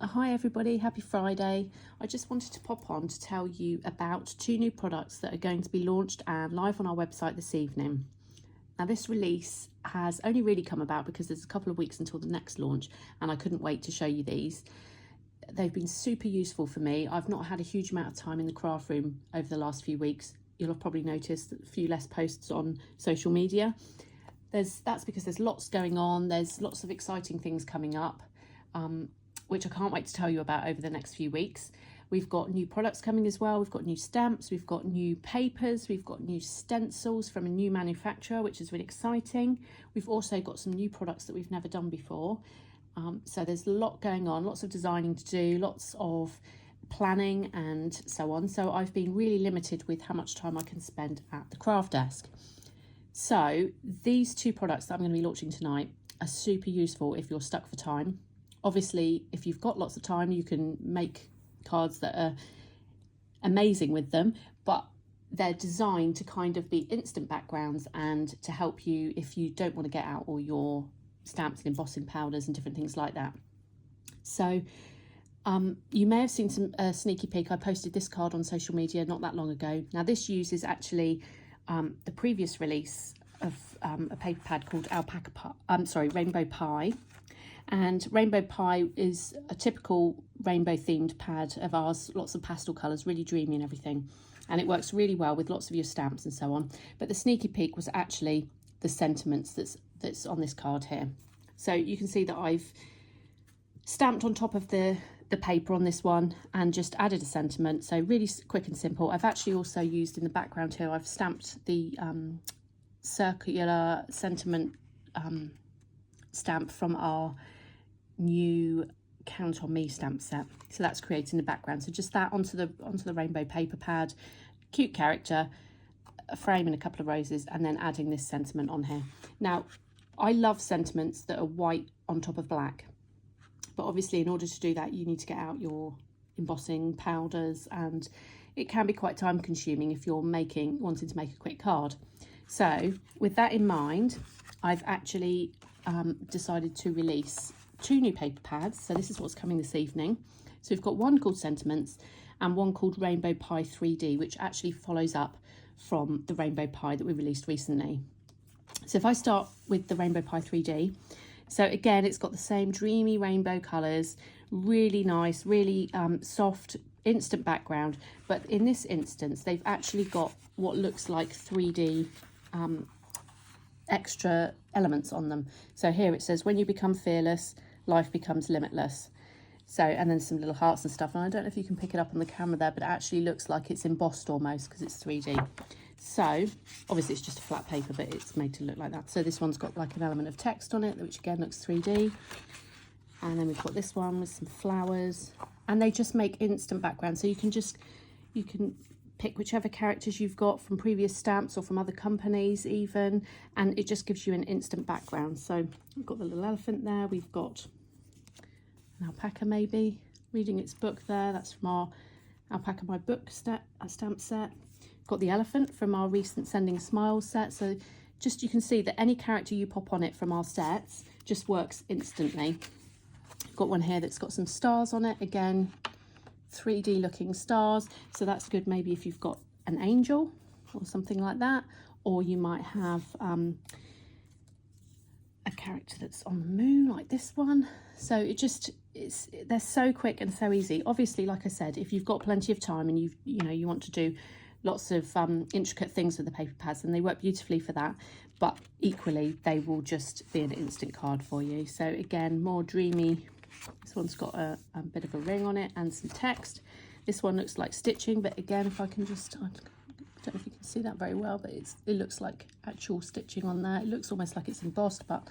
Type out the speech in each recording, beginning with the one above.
Hi everybody, happy Friday. I just wanted to pop on to tell you about two new products that are going to be launched and live on our website this evening. Now this release has only really come about because there's a couple of weeks until the next launch and I couldn't wait to show you these. They've been super useful for me. I've not had a huge amount of time in the craft room over the last few weeks. You'll have probably noticed a few less posts on social media. That's because there's lots going on. There's lots of exciting things coming up. Which I can't wait to tell you about over the next few weeks. We've got new products coming as well. We've got new stamps, we've got new papers, we've got new stencils from a new manufacturer, which is really exciting. We've also got some new products that we've never done before. So there's a lot going on, lots of designing to do, lots of planning and so on. So I've been really limited with how much time I can spend at the craft desk. So these two products that I'm going to be launching tonight are super useful if you're stuck for time. Obviously, if you've got lots of time, you can make cards that are amazing with them, but they're designed to kind of be instant backgrounds and to help you if you don't want to get out all your stamps and embossing powders and different things like that. So you may have seen some sneaky peek. I posted this card on social media not that long ago. Now this uses actually the previous release of a paper pad called Rainbow Pie. And Rainbow Pie is a typical rainbow themed pad of ours, lots of pastel colours, really dreamy and everything. And it works really well with lots of your stamps and so on. But the sneaky peek was actually the sentiments that's on this card here. So you can see that I've stamped on top of the paper on this one and just added a sentiment. So really quick and simple. I've actually also used in the background here, I've stamped the circular sentiment stamp from our new Count on Me stamp set. So that's creating the background. So just that onto the rainbow paper pad, cute character, a frame and a couple of roses, and then adding this sentiment on here. Now, I love sentiments that are white on top of black. But obviously in order to do that, you need to get out your embossing powders, and it can be quite time consuming if you're wanting to make a quick card. So with that in mind, I've actually decided to release two new paper pads. So this is what's coming this evening. So we've got one called Sentiments and one called Rainbow Pie 3D, which actually follows up from the Rainbow Pie that we released recently. So if I start with the Rainbow Pie 3D, so again, it's got the same dreamy rainbow colours, really nice, really soft, instant background. But in this instance, they've actually got what looks like 3D extra elements on them. So here it says, when you become fearless, life becomes limitless. So, and then some little hearts and stuff. And I don't know if you can pick it up on the camera there, but it actually looks like it's embossed almost because it's 3D. So obviously it's just a flat paper, but it's made to look like that. So this one's got like an element of text on it, which again looks 3D. And then we've got this one with some flowers, and they just make instant background. So you can pick whichever characters you've got from previous stamps or from other companies even, and it just gives you an instant background. So we've got the little elephant there, we've got an alpaca maybe reading its book there, that's from our Alpaca My Book stamp set. Got the elephant from our recent Sending Smiles set. So just you can see that any character you pop on it from our sets just works instantly. Got one here that's got some stars on it, again 3D looking stars, so that's good maybe if you've got an angel or something like that, or you might have a character that's on the moon like this one. So they're so quick and so easy. Obviously, like I said, if you've got plenty of time and you want to do lots of intricate things with the paper pads, and they work beautifully for that, but equally they will just be an instant card for you. So again, more dreamy. This one's got a bit of a ring on it and some text. This one looks like stitching, but again, if I can just, I don't know if you can see that very well, but it looks like actual stitching on there. It looks almost like it's embossed, but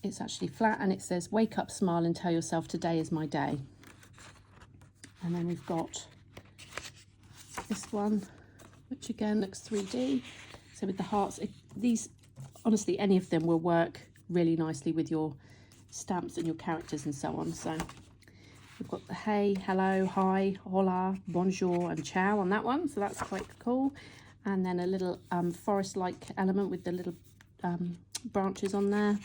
it's actually flat, and it says, wake up, smile, and tell yourself today is my day. And then we've got this one, which again looks 3D. So with the hearts, these, honestly, any of them will work really nicely with your stamps and your characters and so on. So we've got the hey, hello, hi, hola, bonjour and ciao on that one, so that's quite cool. And then a little forest-like element with the little branches on there,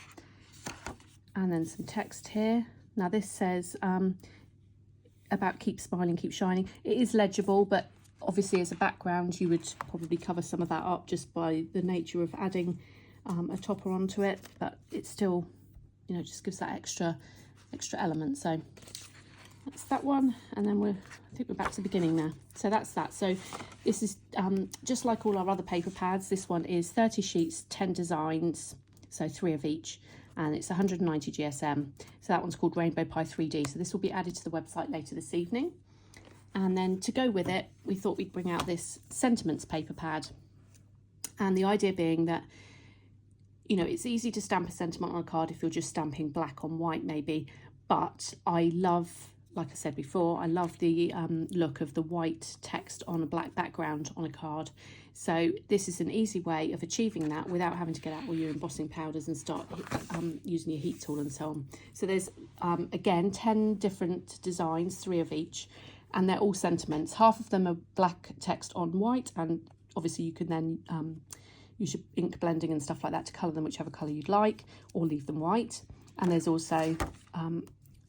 and then some text here. Now this says about keep smiling, keep shining. It is legible, but obviously as a background you would probably cover some of that up just by the nature of adding a topper onto it, but it still, you know, just gives that extra element. So that's that one, and then I think we're back to the beginning now. So that's that. So this is just like all our other paper pads. This one is 30 sheets, 10 designs, so 3 of each, and it's 190 GSM. So that one's called Rainbow Pie 3D. So this will be added to the website later this evening. And then to go with it, we thought we'd bring out this sentiments paper pad. And the idea being that, you know, it's easy to stamp a sentiment on a card if you're just stamping black on white maybe, but I love, like I said before, I love the look of the white text on a black background on a card. So this is an easy way of achieving that without having to get out all your embossing powders and start using your heat tool and so on. So there's, again, 10 different designs, 3 of each, and they're all sentiments. Half of them are black text on white, and obviously you can then use your ink blending and stuff like that to colour them whichever colour you'd like, or leave them white. And there's also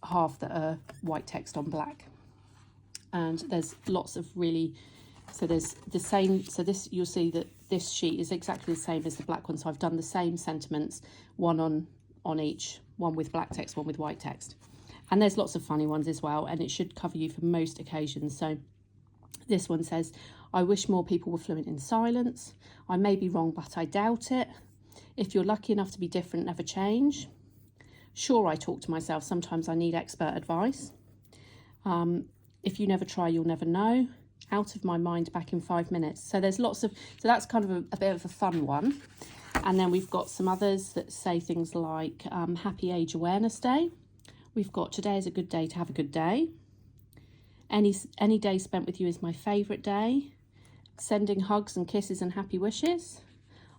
half that are white text on black. And there's lots of really, so there's the same, so this, you'll see that this sheet is exactly the same as the black one. So I've done the same sentiments, one on each, one with black text, one with white text. And there's lots of funny ones as well, and it should cover you for most occasions. So this one says, I wish more people were fluent in silence. I may be wrong, but I doubt it. If you're lucky enough to be different, never change. Sure, I talk to myself. Sometimes I need expert advice. If you never try, you'll never know. Out of my mind, back in 5 minutes. So there's lots of, so that's kind of a bit of a fun one. And then we've got some others that say things like Happy Age Awareness Day. We've got today is a good day to have a good day. Any day spent with you is my favourite day. Sending hugs and kisses and happy wishes.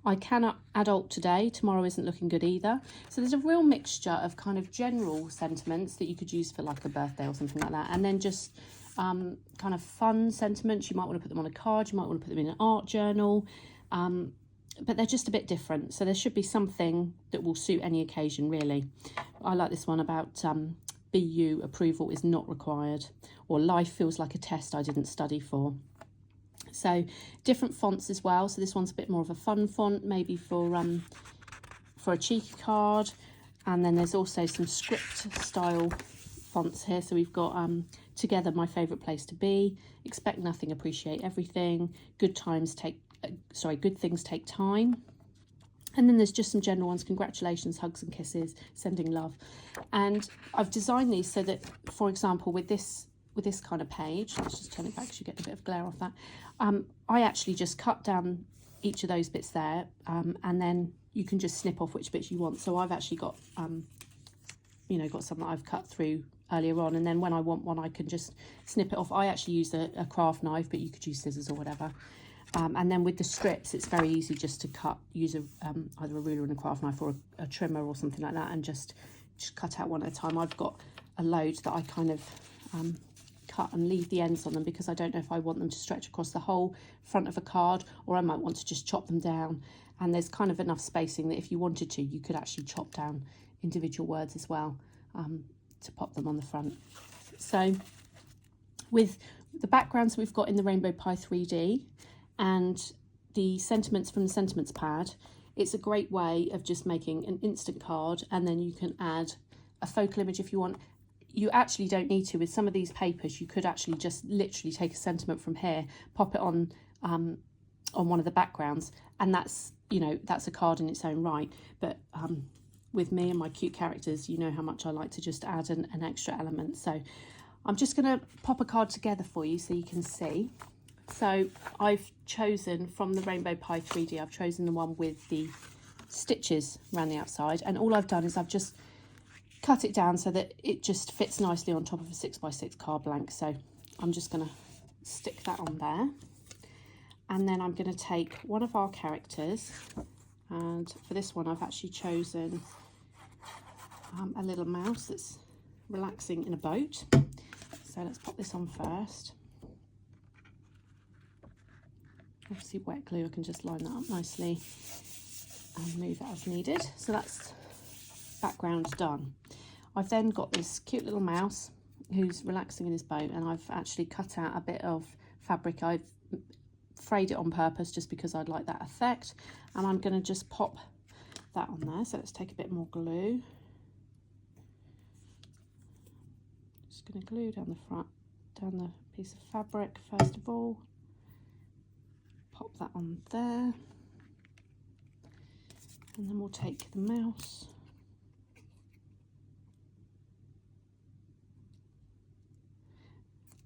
I cannot adult today. Tomorrow isn't looking good either. So there's a real mixture of kind of general sentiments that you could use for like a birthday or something like that. And then just kind of fun sentiments. You might want to put them on a card. You might want to put them in an art journal. But they're just a bit different. So there should be something that will suit any occasion, really. I like this one about BU approval is not required, or life feels like a test I didn't study for. So different fonts as well. So this one's a bit more of a fun font, maybe for a cheeky card. And then there's also some script style fonts here. So we've got Together, my favourite place to be. Expect nothing, appreciate everything. Good things take time. And then there's just some general ones. Congratulations, hugs and kisses, sending love. And I've designed these so that, for example, with this kind of page, let's just turn it back so you get a bit of glare off that. I actually just cut down each of those bits there, and then you can just snip off which bits you want. So I've actually got, got some that I've cut through earlier on, and then when I want one, I can just snip it off. I actually use a craft knife, but you could use scissors or whatever. And then with the strips, it's very easy just to use either a ruler and a craft knife or a trimmer or something like that, and just cut out one at a time. I've got a load that I kind of cut and leave the ends on them because I don't know if I want them to stretch across the whole front of a card, or I might want to just chop them down. And there's kind of enough spacing that if you wanted to, you could actually chop down individual words as well to pop them on the front. So with the backgrounds we've got in the Rainbow Pie 3D and the sentiments from the sentiments pad, it's a great way of just making an instant card, and then you can add a focal image if you want. You actually don't need to. With some of these papers, you could actually just literally take a sentiment from here, pop it on one of the backgrounds, and that's a card in its own right. But with me and my cute characters, you know how much I like to just add an extra element. So I'm just going to pop a card together for you so you can see. So I've chosen from the Rainbow Pie 3D, I've chosen the one with the stitches around the outside, and all I've done is I've just cut it down so that it just fits nicely on top of a 6x6 card blank. So I'm just going to stick that on there, and then I'm going to take one of our characters, and for this one I've actually chosen a little mouse that's relaxing in a boat. So let's pop this on first. Obviously wet glue, I can just line that up nicely and move it as needed. So that's background done. I've then got this cute little mouse who's relaxing in his boat, and I've actually cut out a bit of fabric. I've frayed it on purpose just because I'd like that effect, and I'm going to just pop that on there. So let's take a bit more glue. Just going to glue down the front, down the piece of fabric first of all. Pop that on there, and then we'll take the mouse.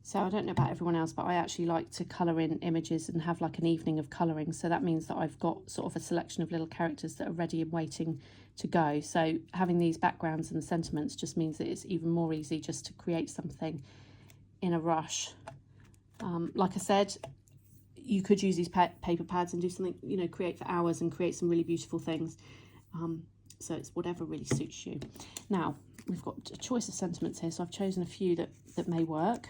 So I don't know about everyone else, but I actually like to colour in images and have like an evening of colouring. So that means that I've got sort of a selection of little characters that are ready and waiting to go. So having these backgrounds and the sentiments just means that it's even more easy just to create something in a rush. Like I said, you could use these paper pads and do something, you know, create for hours and create some really beautiful things. So it's whatever really suits you. Now, we've got a choice of sentiments here, so I've chosen a few that may work.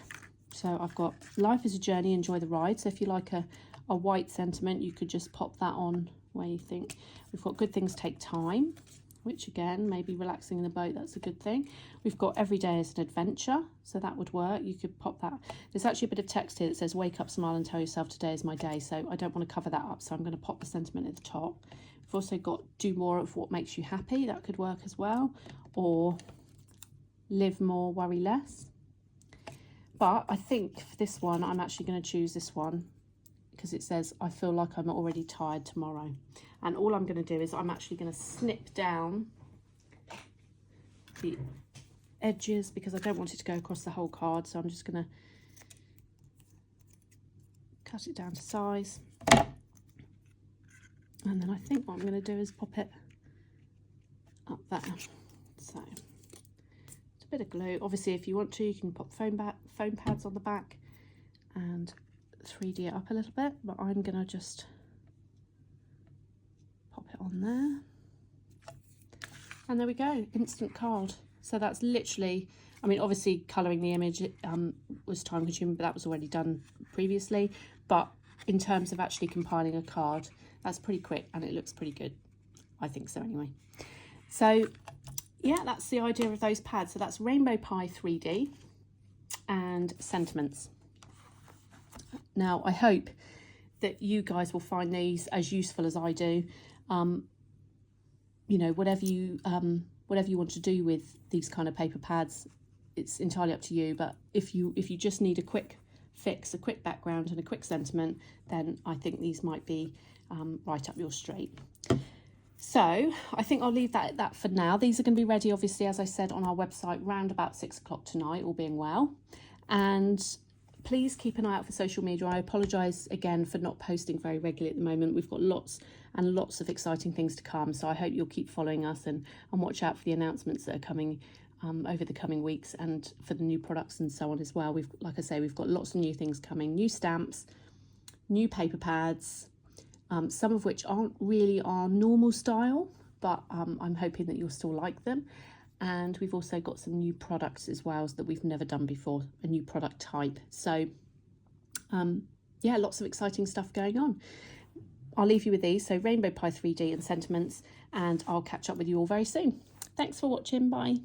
So I've got life is a journey, enjoy the ride. So if you like a white sentiment, you could just pop that on where you think. We've got good things take time, which again, maybe relaxing in the boat, that's a good thing. We've got every day is an adventure, so that would work. You could pop that. There's actually a bit of text here that says wake up, smile and tell yourself today is my day. So I don't want to cover that up, so I'm going to pop the sentiment at the top. We've also got do more of what makes you happy. That could work as well. Or live more, worry less. But I think for this one, I'm actually going to choose this one because it says, I feel like I'm already tired tomorrow. And all I'm going to do is I'm actually going to snip down the edges because I don't want it to go across the whole card. So I'm just going to cut it down to size. And then I think what I'm going to do is pop it up there. So bit of glue. Obviously, if you want to, you can pop foam pads on the back and 3D it up a little bit, but I'm gonna just pop it on there, and there we go, instant card. So that's literally, I mean, obviously colouring the image was time consuming, but that was already done previously. But in terms of actually compiling a card, that's pretty quick and it looks pretty good. I think so anyway. So yeah, that's the idea of those pads. So that's Rainbow Pie 3D and sentiments. Now, I hope that you guys will find these as useful as I do. You know, whatever you want to do with these kind of paper pads, it's entirely up to you. But if you just need a quick fix, a quick background and a quick sentiment, then I think these might be right up your street. So I think I'll leave that at that for now. These are going to be ready, obviously, as I said, on our website round about 6 o'clock tonight, all being well. And please keep an eye out for social media. I apologise again for not posting very regularly at the moment. We've got lots and lots of exciting things to come. So I hope you'll keep following us and watch out for the announcements that are coming over the coming weeks, and for the new products and so on as well. Like I say, we've got lots of new things coming, new stamps, new paper pads, some of which aren't really our normal style, but I'm hoping that you'll still like them. And we've also got some new products as well that we've never done before, a new product type. So yeah, lots of exciting stuff going on. I'll leave you with these. So Rainbow Pie 3D and sentiments, and I'll catch up with you all very soon. Thanks for watching. Bye.